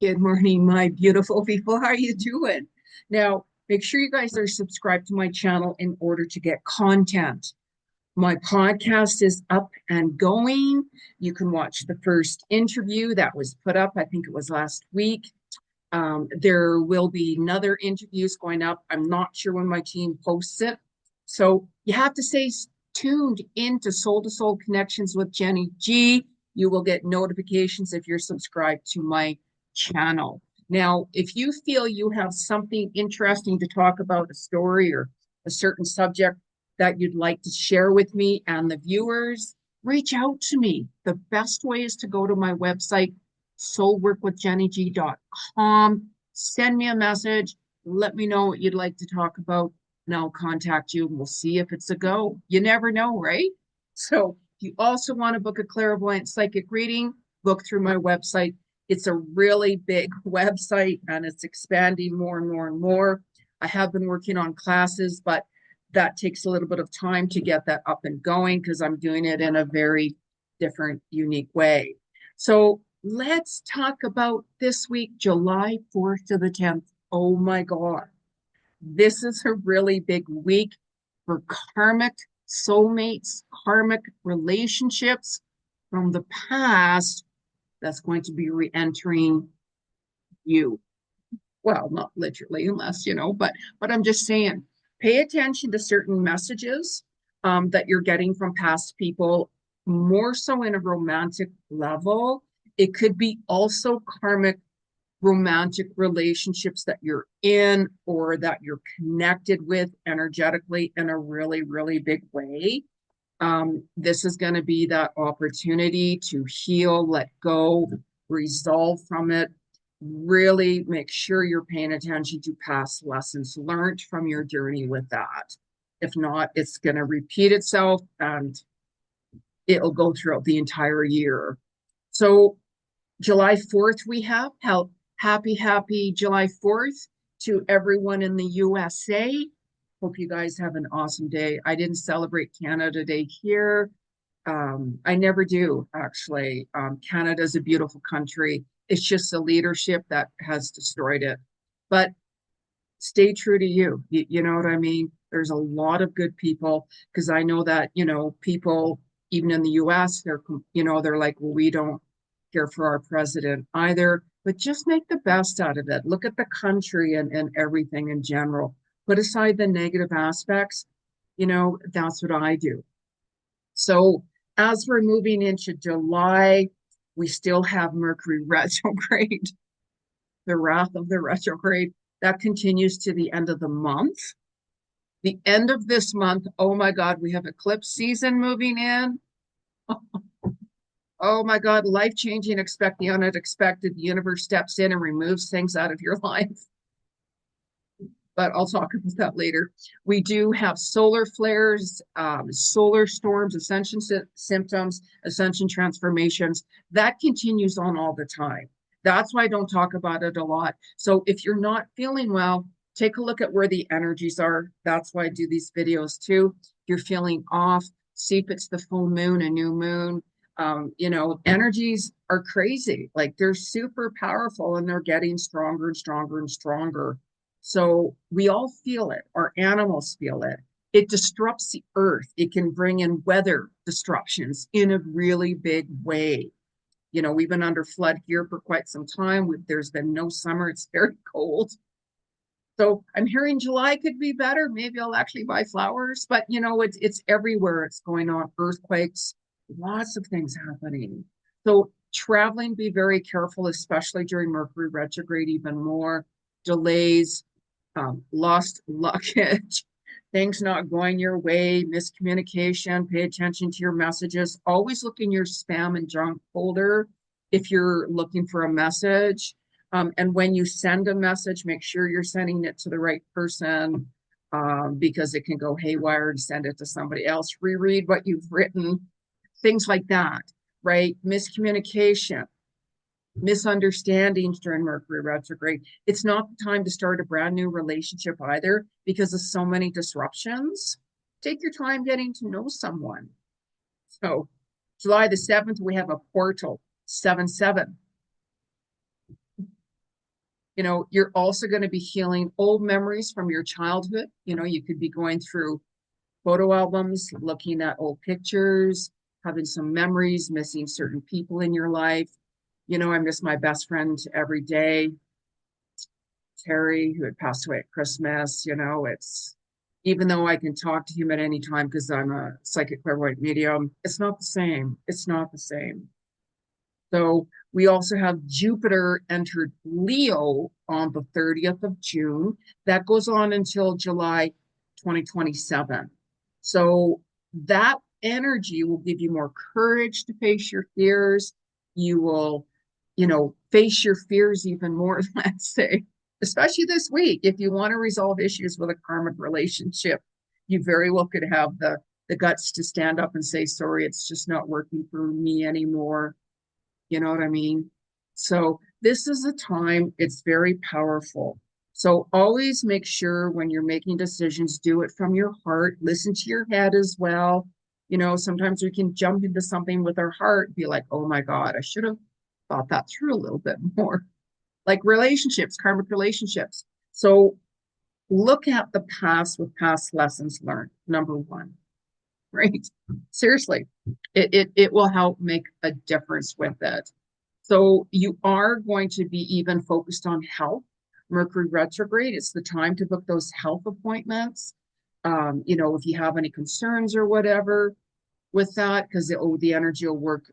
Good morning, my beautiful people. How are you doing? Now, make sure you guys are subscribed to my channel in order to get content. My podcast is up and going. You can watch the first interview that was put up. I think it was last week. There will be another interviews going up. I'm not sure when my team posts it. So you have to stay tuned into Soul to Soul Connections with Jeni Ji. You will get notifications if you're subscribed to my channel. Now, if you feel you have something interesting to talk about, a story or a certain subject that you'd like to share with me and the viewers, reach out to me. The best way is to go to my website, soulworkwithjenij.com. Send me a message. Let me know what you'd like to talk about, and I'll contact you and we'll see if it's a go. You never know, right? So if you also want to book a clairvoyant psychic reading, book through my website. It's a really big website and it's expanding more and more and more. I have been working on classes, but that takes a little bit of time to get that up and going because I'm doing it in a very different, unique way. So let's talk about this week, July 4th to the 10th. Oh my God. This is a really big week for karmic soulmates, karmic relationships from the past that's going to be re-entering you. Well, not literally, unless, but I'm just saying, pay attention to certain messages that you're getting from past people, more so in a romantic level. It could be also karmic romantic relationships that you're in or that you're connected with energetically in a really, really big way. This is going to be that opportunity to heal, let go, resolve from it. Really make sure you're paying attention to past lessons learned from your journey with that. If not, it's going to repeat itself and it'll go throughout the entire year. So July 4th, we have happy July 4th to everyone in the USA. Hope you guys have an awesome day. I didn't celebrate Canada Day here. I never do, actually. Canada's a beautiful country. It's just the leadership that has destroyed it. But stay true to you. You know what I mean? There's a lot of good people because I know that, people, even in the US, they're like, well, we don't care for our president either, but just make the best out of it. Look at the country and everything in general. Put aside the negative aspects. That's what I do. So as we're moving into July, we still have Mercury retrograde, the wrath of the retrograde. That continues to the end of the month. The end of this month, oh my God, we have eclipse season moving in. Oh my God, life-changing, expect the unexpected. The universe steps in and removes things out of your life. But I'll talk about that later. We do have solar flares, solar storms, ascension symptoms, ascension transformations. That continues on all the time. That's why I don't talk about it a lot. So if you're not feeling well, take a look at where the energies are. That's why I do these videos too. If you're feeling off, see if it's the full moon, a new moon. Energies are crazy. Like they're super powerful and they're getting stronger and stronger and stronger. So we all feel it. Our animals feel it. It disrupts the earth. It can bring in weather disruptions in a really big way. We've been under flood here for quite some time. There's been no summer. It's very cold. So I'm hearing July could be better. Maybe I'll actually buy flowers, but it's everywhere. It's going on. Earthquakes, lots of things happening. So traveling, be very careful, especially during Mercury retrograde, even more delays, lost luggage, things not going your way, miscommunication. Pay attention to your messages. Always look in your spam and junk folder if you're looking for a message. And when you send a message, make sure you're sending it to the right person because it can go haywire and send it to somebody else. Reread what you've written, things like that, right? Miscommunication, misunderstandings during Mercury retrograde. It's not the time to start a brand new relationship either because of so many disruptions. Take your time getting to know someone. So July the 7th, we have a portal, 7-7. You're also going to be healing old memories from your childhood. You could be going through photo albums, looking at old pictures, having some memories, missing certain people in your life. I miss my best friend every day, Terry, who had passed away at Christmas. It's even though I can talk to him at any time because I'm a psychic clairvoyant medium, it's not the same. It's not the same. So we also have Jupiter entered Leo on the 30th of June. That goes on until July 2027. So that energy will give you more courage to face your fears. You will, face your fears even more, let's say, especially this week. If you want to resolve issues with a karmic relationship, you very well could have the guts to stand up and say, sorry, it's just not working for me anymore. You know what I mean? So this is a time, it's very powerful. So always make sure when you're making decisions, do it from your heart. Listen to your head as well. Sometimes we can jump into something with our heart, be like, oh my God, I should have thought that through a little bit more. Like relationships, karmic relationships. So look at the past with past lessons learned, number one, right? Seriously, it will help make a difference with it. So you are going to be even focused on health. Mercury retrograde, it's the time to book those health appointments. If you have any concerns or whatever with that, because the energy will work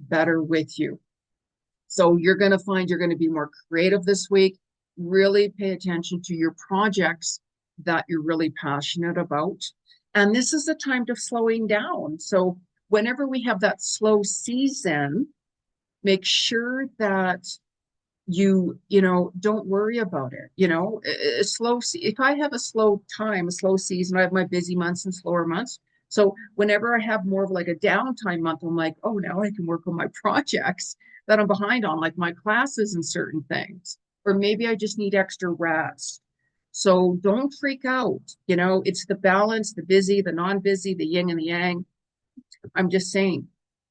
better with you. So you're going to find you're going to be more creative this week. Really pay attention to your projects that you're really passionate about. And this is the time to slowing down. So whenever we have that slow season, make sure that you don't worry about it. If I have a slow time, a slow season, I have my busy months and slower months. So whenever I have more of like a downtime month, I'm like, oh, now I can work on my projects that I'm behind on, like my classes and certain things, or maybe I just need extra rest. So don't freak out. It's the balance, the busy, the non-busy, the yin and the yang. I'm just saying,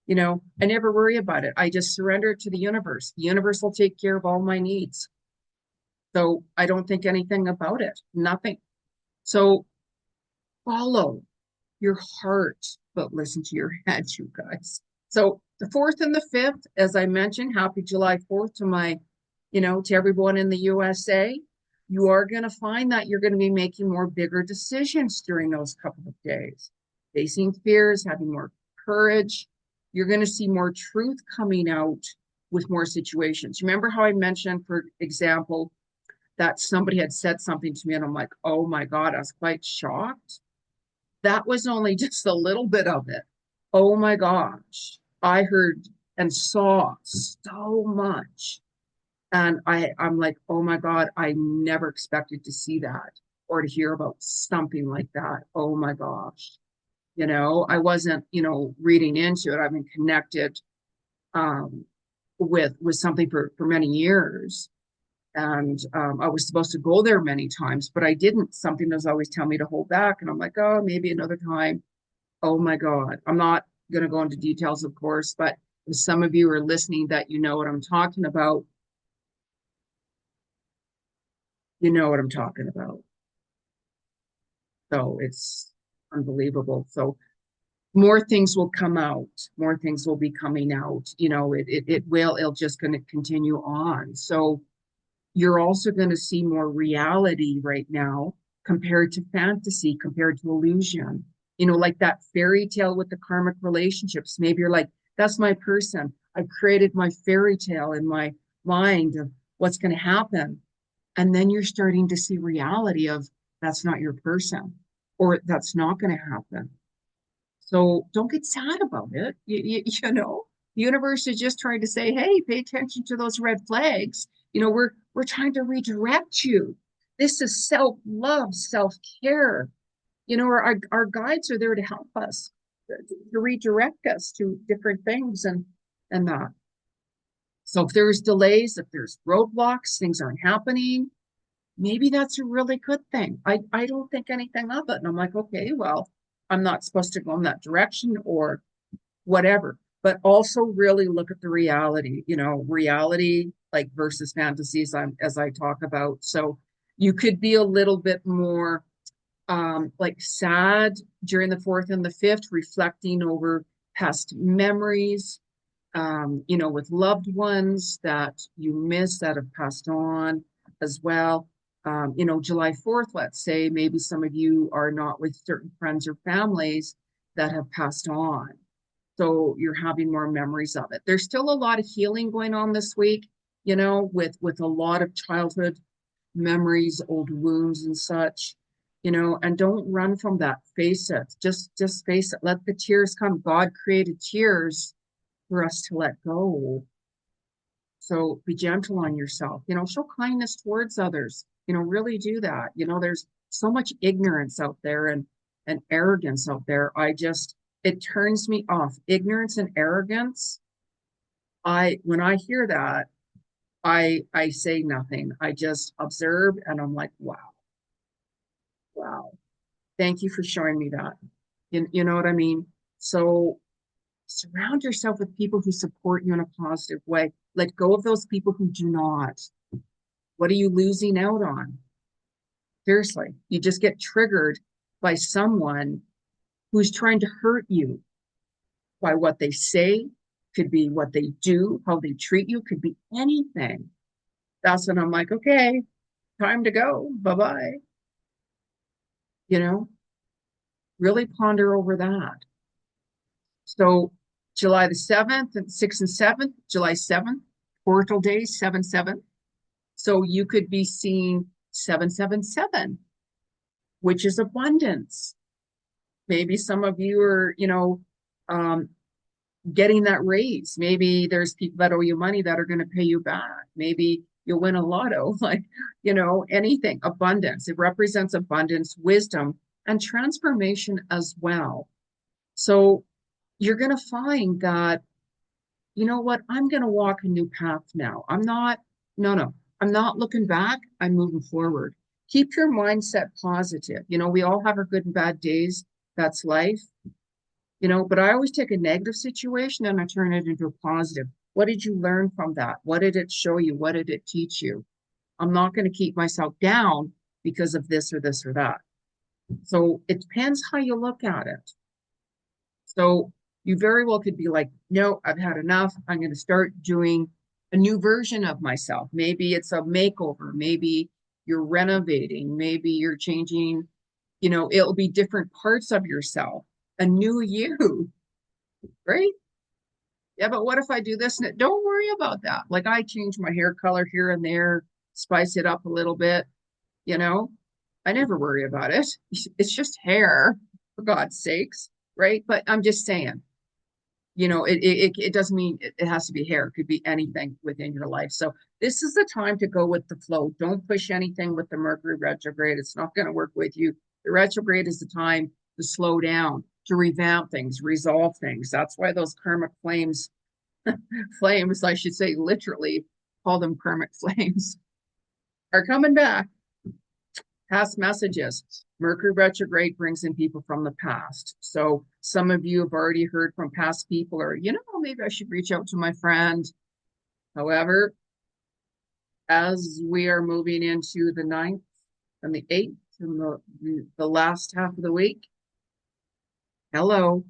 I never worry about it. I just surrender it to the universe. The universe will take care of all my needs. So I don't think anything about it, nothing. So follow your heart, but listen to your head, you guys. So the 4th and the 5th, as I mentioned, happy July 4th to everyone in the USA. You are going to find that you're going to be making more bigger decisions during those couple of days, facing fears, having more courage. You're going to see more truth coming out with more situations. Remember how I mentioned, for example, that somebody had said something to me and I'm like, oh my God, I was quite shocked. That was only just a little bit of it. Oh my gosh, I heard and saw so much. And I'm like, oh my God, I never expected to see that or to hear about something like that. Oh my gosh. I wasn't, reading into it. I've been connected with something for many years. And I was supposed to go there many times, but I didn't. Something was always telling me to hold back. And I'm like, oh, maybe another time. Oh my God. I'm not going to go into details, of course, but if some of you are listening that you know what I'm talking about, you know what I'm talking about. So it's unbelievable. So more things will come out, more things will be coming out. It'll just going to continue on. So you're also going to see more reality right now compared to fantasy, compared to illusion. Like that fairy tale with the karmic relationships. Maybe you're like, that's my person. I've created my fairy tale in my mind of what's going to happen. And then you're starting to see reality of that's not your person, or that's not going to happen. So don't get sad about it. The universe is just trying to say, hey, pay attention to those red flags. We're trying to redirect you. This is self-love, self-care. Our guides are there to help us, to redirect us to different things and that. So if there's delays, if there's roadblocks, things aren't happening, maybe that's a really good thing. I don't think anything of it. And I'm like, okay, well, I'm not supposed to go in that direction or whatever. But also really look at the reality, reality, like versus fantasies as I talk about. So you could be a little bit more like sad during the fourth and the fifth, reflecting over past memories, with loved ones that you miss that have passed on as well. July 4th, let's say, maybe some of you are not with certain friends or families that have passed on. So you're having more memories of it. There's still a lot of healing going on this week, with a lot of childhood memories, old wounds and such, and don't run from that. Face it. Just face it. Let the tears come. God created tears for us to let go. So be gentle on yourself, show kindness towards others, really do that. There's so much ignorance out there and arrogance out there. It turns me off. Ignorance and arrogance. When I hear that, I say nothing. I just observe and I'm like, wow, wow. Thank you for showing me that. You know what I mean? So surround yourself with people who support you in a positive way. Let go of those people who do not. What are you losing out on? Seriously, you just get triggered by someone who's trying to hurt you by what they say, could be what they do, how they treat you, could be anything. That's when I'm like, okay, time to go. Bye-bye. Really ponder over that. So July the 7th and 6th and 7th, July 7th, portal days, 7/7. So you could be seeing 777, which is abundance. Maybe some of you are, getting that raise. Maybe there's people that owe you money that are going to pay you back. Maybe you'll win a lotto, like, anything. Abundance. It represents abundance, wisdom, and transformation as well. So you're going to find that, you know what, I'm going to walk a new path now. I'm not looking back. I'm moving forward. Keep your mindset positive. We all have our good and bad days. That's life. But I always take a negative situation and I turn it into a positive. What did you learn from that? What did it show you? What did it teach you? I'm not going to keep myself down because of this or this or that. So it depends how you look at it. So you very well could be like, no, I've had enough. I'm going to start doing a new version of myself. Maybe it's a makeover. Maybe you're renovating. Maybe you're changing, it'll be different parts of yourself. A new you, right? Yeah, but what if I do this? Don't worry about that. Like I change my hair color here and there, spice it up a little bit, I never worry about it. It's just hair, for God's sakes, right? But I'm just saying, it doesn't mean it has to be hair. It could be anything within your life. So this is the time to go with the flow. Don't push anything with the Mercury retrograde. It's not going to work with you. The retrograde is the time to slow down, to revamp things, resolve things. That's why those karmic flames, I should say, literally call them karmic flames, are coming back. Past messages. Mercury retrograde brings in people from the past. So some of you have already heard from past people, or, maybe I should reach out to my friend. However, as we are moving into the 9th and the 8th and the last half of the week, hello,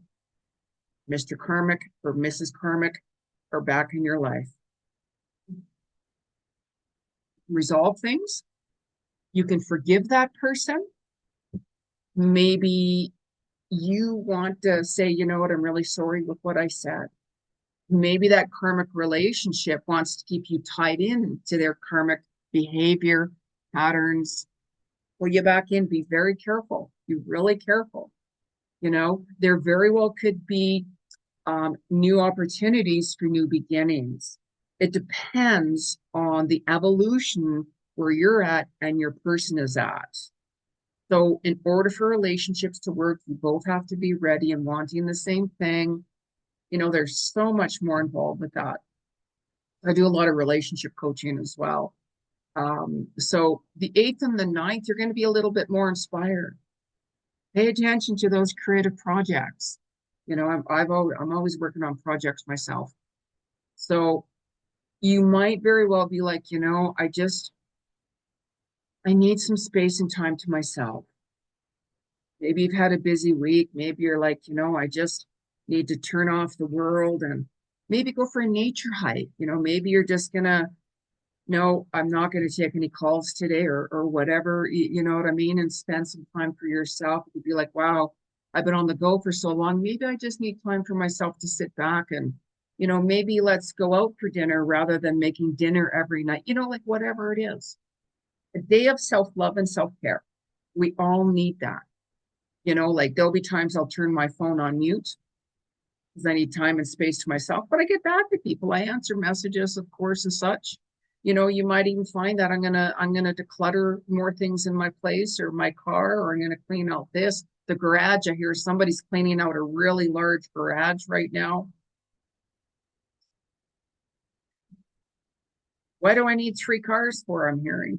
Mr. Karmic or Mrs. Karmic are back in your life. Resolve things. You can forgive that person. Maybe you want to say, you know what, I'm really sorry with what I said. Maybe that karmic relationship wants to keep you tied in to their karmic behavior, patterns. Pull you back in. Be very careful. Be really careful. There very well could be new opportunities for new beginnings. It depends on the evolution where you're at and your person is at. So in order for relationships to work, you both have to be ready and wanting the same thing. There's so much more involved with that. I do a lot of relationship coaching as well. So the 8th and the 9th, you're going to be a little bit more inspired. Pay attention to those creative projects. I'm always working on projects myself. So, you might very well be like, I need some space and time to myself. Maybe you've had a busy week. Maybe you're like, I just need to turn off the world and maybe go for a nature hike. Maybe you're just gonna, no, I'm not gonna take any calls today or whatever, you know what I mean? And spend some time for yourself. You'd be like, wow, I've been on the go for so long. Maybe I just need time for myself to sit back and, maybe let's go out for dinner rather than making dinner every night, like whatever it is. A day of self-love and self-care. We all need that. Like there'll be times I'll turn my phone on mute because I need time and space to myself, but I get back to people. I answer messages, of course, and such. You might even find that I'm gonna declutter more things in my place or my car, or I'm gonna clean out the garage. I hear somebody's cleaning out a really large garage right now. Why do I need three cars for? I'm hearing.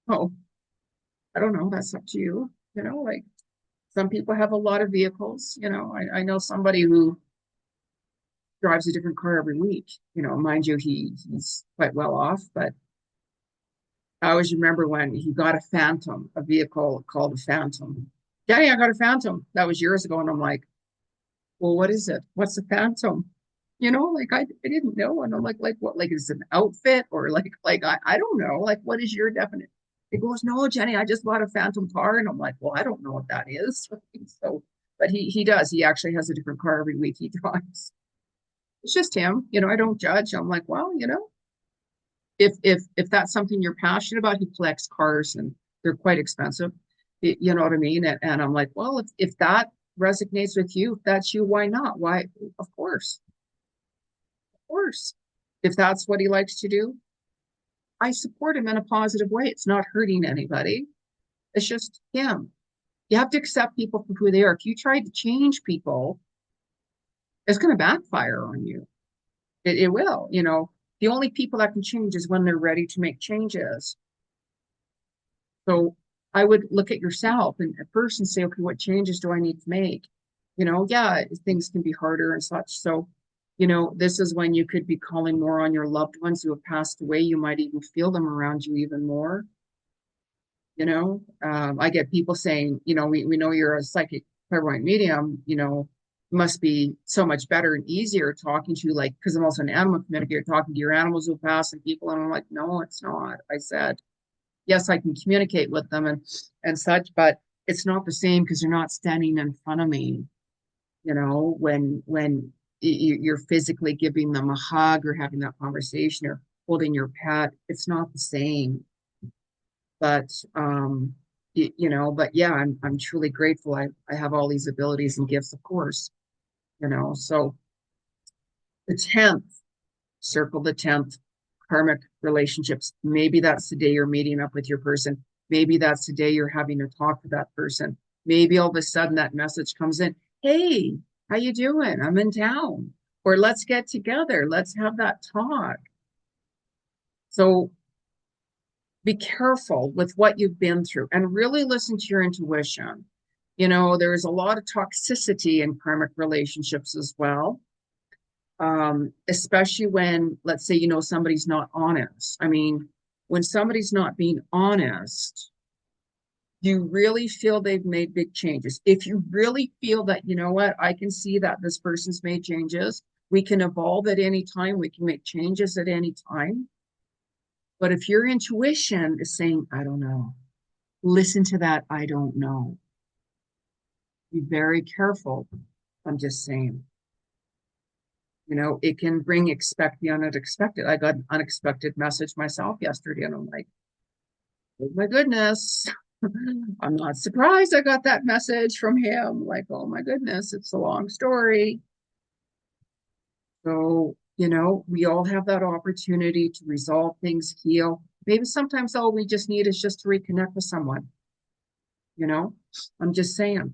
Oh, I don't know. That's up to you. Like some people have a lot of vehicles. I know somebody who drives a different car every week. Mind you, he's quite well off, but I always remember when he got a vehicle called a Phantom. Daddy, I got a Phantom. That was years ago. And I'm like, well, what is it? What's a Phantom? Like I didn't know. And I'm like what, like is it an outfit or I don't know. Like, what is your definition? He goes, no, Jenny, I just bought a Phantom car. And I'm like, well, I don't know what that is. So, but he does. He actually has a different car every week he drives. It's just him. I don't judge. I'm like, well, if that's something you're passionate about, he collects cars and they're quite expensive. You know what I mean? And I'm like, well, if that resonates with you, if that's you, why not? Why? Of course. Of course. If that's what he likes to do, I support him in a positive way. It's not hurting anybody. It's just him. You have to accept people for who they are. If you try to change people, it's going to backfire on you. It will. The only people that can change is when they're ready to make changes. So I would look at yourself and at first and say, okay, what changes do I need to make? Yeah, things can be harder and such. So, this is when you could be calling more on your loved ones who have passed away. You might even feel them around you even more. I get people saying, we know you're a psychic clairvoyant medium, must be so much better and easier talking to you, like, because I'm also an animal communicator, talking to your animals who pass and people. And I'm like, no, it's not. I said, yes, I can communicate with them and such, but it's not the same because you're not standing in front of me, when you're physically giving them a hug or having that conversation or holding your pet. It's not the same. But but yeah, I'm truly grateful. I have all these abilities and gifts, of course, so the 10th, circle the 10th, karmic relationships. Maybe that's the day you're meeting up with your person. Maybe that's the day you're having to talk to that person. Maybe all of a sudden that message comes in. Hey, how you doing? I'm in town. Or let's get together. Let's have that talk. So be careful with what you've been through and really listen to your intuition. There is a lot of toxicity in karmic relationships as well, especially when, let's say, somebody's not honest. I mean, when somebody's not being honest, you really feel they've made big changes. If you really feel that, what, I can see that this person's made changes, we can evolve at any time, we can make changes at any time. But if your intuition is saying, I don't know, listen to that, I don't know. Be very careful. I'm just saying. It can expect the unexpected. I got an unexpected message myself yesterday, and I'm like, oh my goodness. I'm not surprised I got that message from him. Like, oh my goodness, it's a long story. So, we all have that opportunity to resolve things, heal. Maybe sometimes all we just need is just to reconnect with someone. I'm just saying.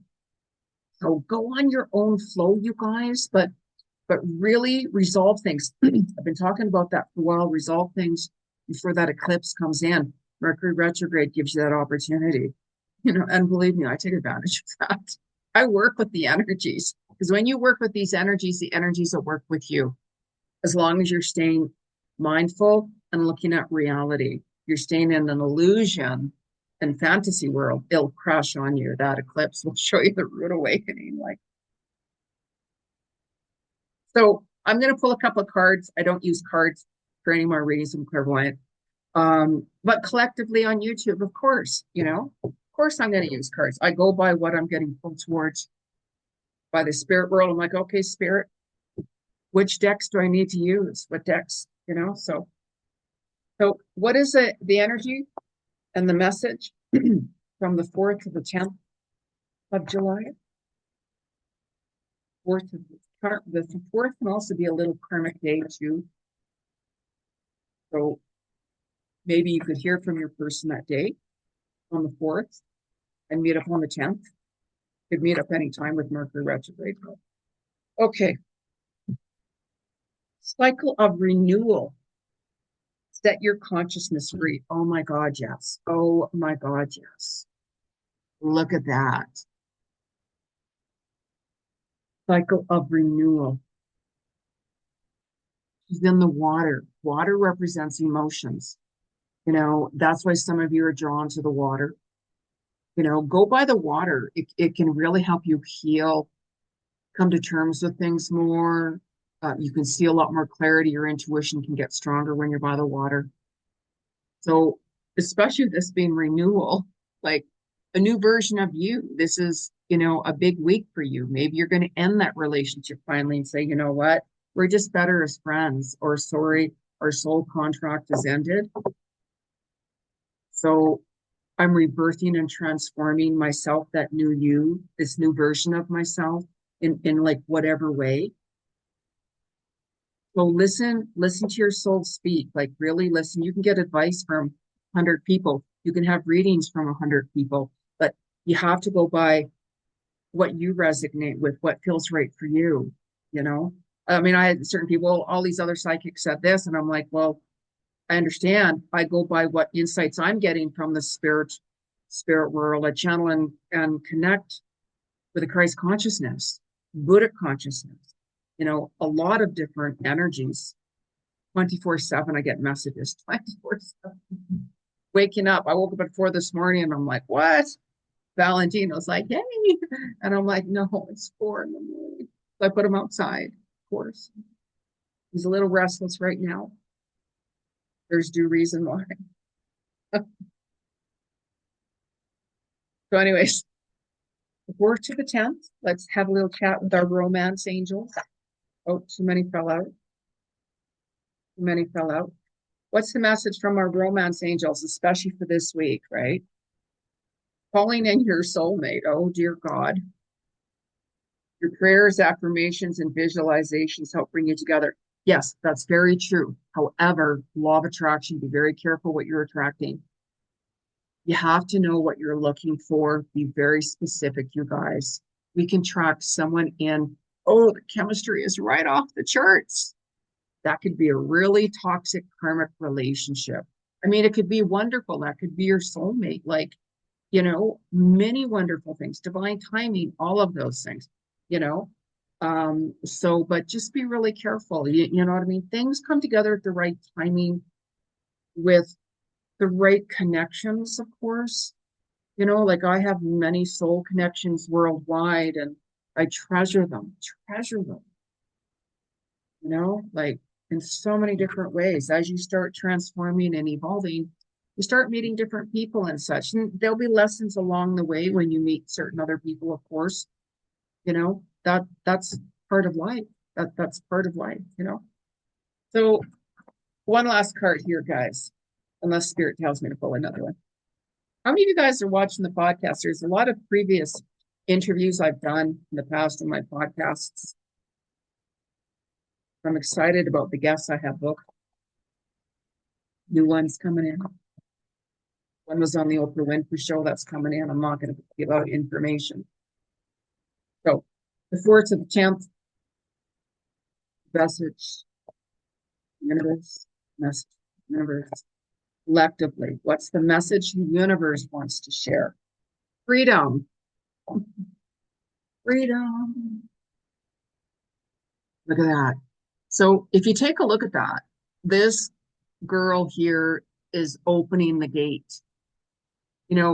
So go on your own flow, you guys, but really resolve things. I've been talking about that for a while. Resolve things before that eclipse comes in. Mercury retrograde gives you that opportunity. And believe me, I take advantage of that. I work with the energies because when you work with these energies, the energies will work with you. As long as you're staying mindful and looking at reality, you're staying in an illusion and fantasy world, it'll crash on you. That eclipse will show you the rude awakening. Like, so I'm going to pull a couple of cards. I don't use cards for any more readings. I'm clairvoyant. But collectively on YouTube, of course, of course I'm going to use cards. I go by what I'm getting pulled towards by the spirit world. I'm like, okay, spirit, which decks do I need to use? What decks, So what is the energy and the message from the 4th to the 10th of July? 4th the 4th can also be a little karmic day too. So maybe you could hear from your person that day on the 4th and meet up on the 10th. Could meet up anytime with Mercury Retrograde. Okay. Cycle of renewal. Set your consciousness free. Oh my God, yes. Oh my God, yes. Look at that. Cycle of renewal. She's in the water. Water represents emotions. That's why some of you are drawn to the water. Go by the water. It can really help you heal, come to terms with things more. You can see a lot more clarity. Your intuition can get stronger when you're by the water. So, especially this being renewal, like a new version of you. This is, a big week for you. Maybe you're going to end that relationship finally and say, you know what, we're just better as friends, or sorry, our soul contract has ended. So I'm rebirthing and transforming myself, that new you, this new version of myself in like whatever way. So listen to your soul speak, like really listen. You can get advice from 100 people. You can have readings from 100 people, but you have to go by what you resonate with, what feels right for you, I mean, I had certain people, all these other psychics said this, and I'm like, well, I understand. I go by what insights I'm getting from the spirit world. I channel and connect with the Christ consciousness, Buddha consciousness, a lot of different energies. 24/7, I get messages 24/7. Waking up, I woke up at 4 this morning and I'm like, what? Valentino's like, hey. And I'm like, no, it's 4 in the morning. So I put him outside, of course. He's a little restless right now. There's due reason why. So anyways, the 4th to the 10th, let's have a little chat with our romance angels. Oh, too many fell out. Too many fell out. What's the message from our romance angels, especially for this week, right? Calling in your soulmate. Oh, dear God. Your prayers, affirmations, and visualizations help bring you together. Yes, that's very true. However, law of attraction, be very careful what you're attracting. You have to know what you're looking for. Be very specific, you guys. We can track someone in, oh, the chemistry is right off the charts. That could be a really toxic karmic relationship. I mean, it could be wonderful. That could be your soulmate. Like, many wonderful things, divine timing, all of those things, but just be really careful. You know what I mean? Things come together at the right timing with the right connections, of course. Like I have many soul connections worldwide and I treasure them, like in so many different ways. As you start transforming and evolving, you start meeting different people and such. And there'll be lessons along the way when you meet certain other people, of course. That's part of life. That's part of life, So one last card here, guys, unless spirit tells me to pull another one. How many of you guys are watching the podcast? There's a lot of previous interviews I've done in the past on my podcasts. I'm excited about the guests I have booked. New ones coming in. One was on the Oprah Winfrey show that's coming in. I'm not going to give out information. So the 4th to the 10th, message, universe, collectively. What's the message the universe wants to share? Freedom. Freedom. Look at that. So if you take a look at that, this girl here is opening the gate.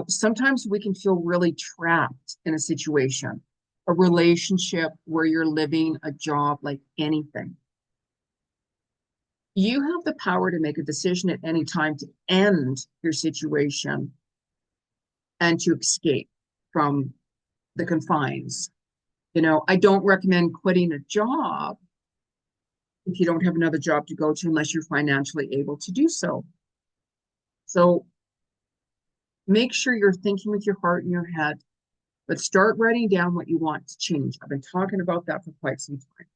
Sometimes we can feel really trapped in a situation, a relationship where you're living, a job, like anything. You have the power to make a decision at any time to end your situation and to escape from the confines. I don't recommend quitting a job if you don't have another job to go to unless you're financially able to do so. So make sure you're thinking with your heart and your head, but start writing down what you want to change. I've been talking about that for quite some time.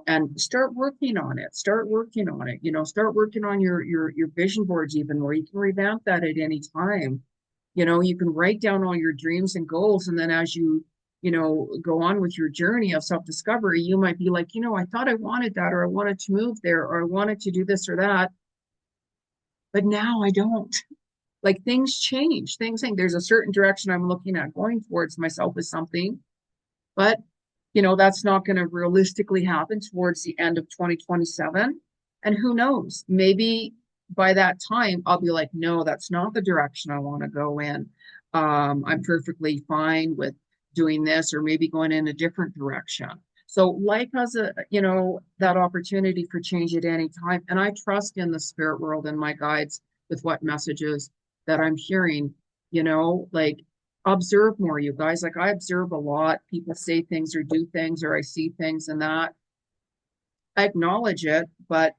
And start working on it. Start working on it. Start working on your vision boards even, where you can revamp that at any time. You can write down all your dreams and goals, and then as you go on with your journey of self-discovery, you might be like, I thought I wanted that, or I wanted to move there, or I wanted to do this or that, but now I don't. Like, things change. There's a certain direction I'm looking at going towards myself as something, but that's not going to realistically happen towards the end of 2027. And who knows, maybe by that time I'll be like, no, that's not the direction I want to go in. I'm perfectly fine with doing this, or maybe going in a different direction. So life has that opportunity for change at any time. And I trust in the spirit world and my guides with what messages that I'm hearing, like, observe more, you guys. Like, I observe a lot. People say things or do things, or I see things, and that I acknowledge it, and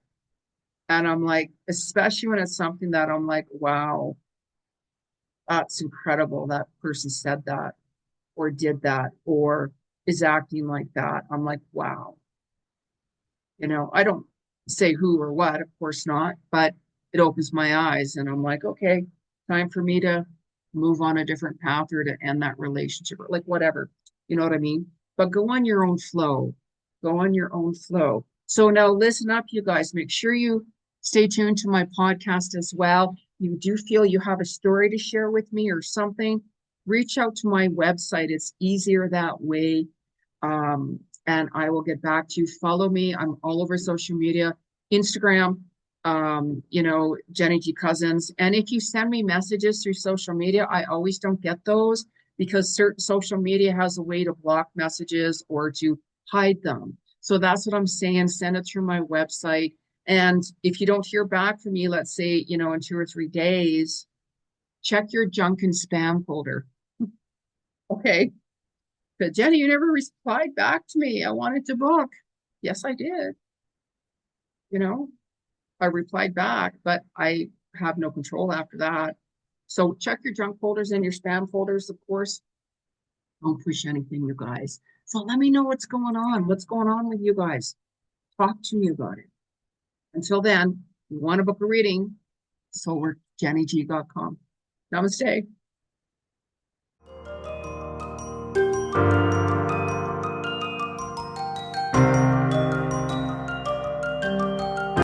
I'm like, especially when it's something that I'm like, wow, that's incredible. That person said that, or did that, or is acting like that. I'm like, wow. I don't say who or what, of course not, but it opens my eyes, and I'm like, okay, time for me to move on a different path, or to end that relationship, or like whatever. You know what I mean? But go on your own flow. Go on your own flow. So now listen up, you guys. Make sure you stay tuned to my podcast as well. You do feel you have a story to share with me or something, reach out to my website. It's easier that way. And I will get back to you. Follow me. I'm all over social media, Instagram, Jeni Ji Cousins. And if you send me messages through social media, I always don't get those, because certain social media has a way to block messages or to hide them. So that's what I'm saying. Send it through my website. And if you don't hear back from me, let's say, in 2 or 3 days, check your junk and spam folder. Okay. But Jeni, you never replied back to me. I wanted to book. Yes, I did. I replied back, but I have no control after that. So check your junk folders and your spam folders, of course. Don't push anything, you guys. So let me know what's going on. What's going on with you guys? Talk to me about it. Until then, if you want to book a reading, soulworkjenij.com. Namaste.